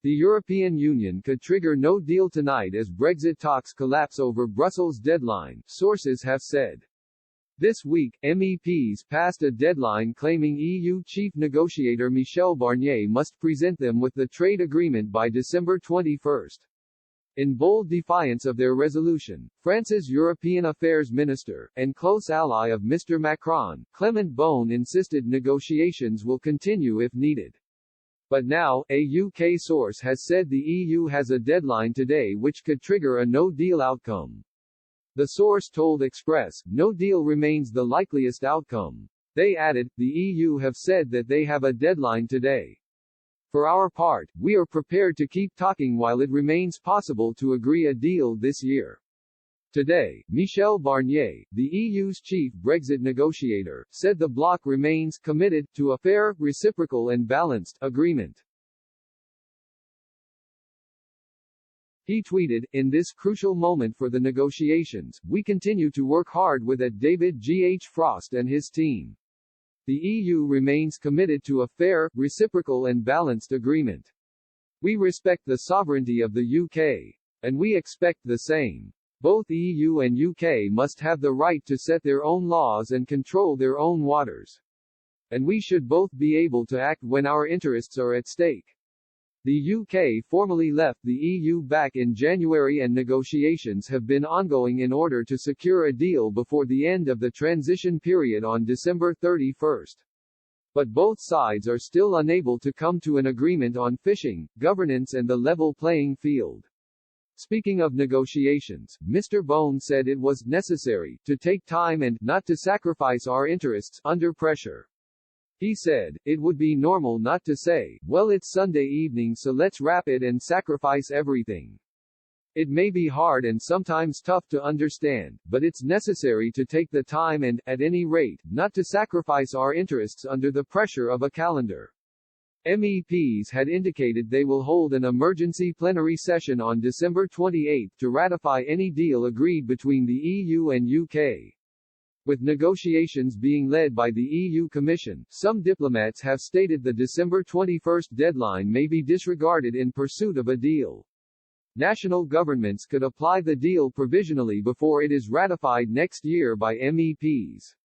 The European Union could trigger no deal tonight as Brexit talks collapse over Brussels' deadline, sources have said. This week, MEPs passed a deadline claiming EU chief negotiator Michel Barnier must present them with the trade agreement by December 21. In bold defiance of their resolution, France's European Affairs Minister, and close ally of Mr. Macron, Clement Beaune insisted negotiations will continue if needed. But now, a UK source has said the EU has a deadline today which could trigger a no-deal outcome. The source told Express, no deal remains the likeliest outcome. They added, the EU have said that they have a deadline today. For our part, we are prepared to keep talking while it remains possible to agree a deal this year. Today, Michel Barnier, the EU's chief Brexit negotiator, said the bloc remains committed to a fair, reciprocal and balanced agreement. He tweeted, in this crucial moment for the negotiations, we continue to work hard with David G.H. Frost and his team. The EU remains committed to a fair, reciprocal and balanced agreement. We respect the sovereignty of the UK. And we expect the same. Both EU and UK must have the right to set their own laws and control their own waters. And we should both be able to act when our interests are at stake. The UK formally left the EU back in January and negotiations have been ongoing in order to secure a deal before the end of the transition period on December 31. But both sides are still unable to come to an agreement on fishing, governance and the level playing field. Speaking of negotiations, Mr. Beaune said it was necessary to take time and not to sacrifice our interests under pressure. He said, it would be normal not to say, well, it's Sunday evening so let's wrap it and sacrifice everything. It may be hard and sometimes tough to understand, but it's necessary to take the time and, at any rate, not to sacrifice our interests under the pressure of a calendar. MEPs had indicated they will hold an emergency plenary session on December 28 to ratify any deal agreed between the EU and UK. With negotiations being led by the EU Commission, some diplomats have stated the December 21 deadline may be disregarded in pursuit of a deal. National governments could apply the deal provisionally before it is ratified next year by MEPs.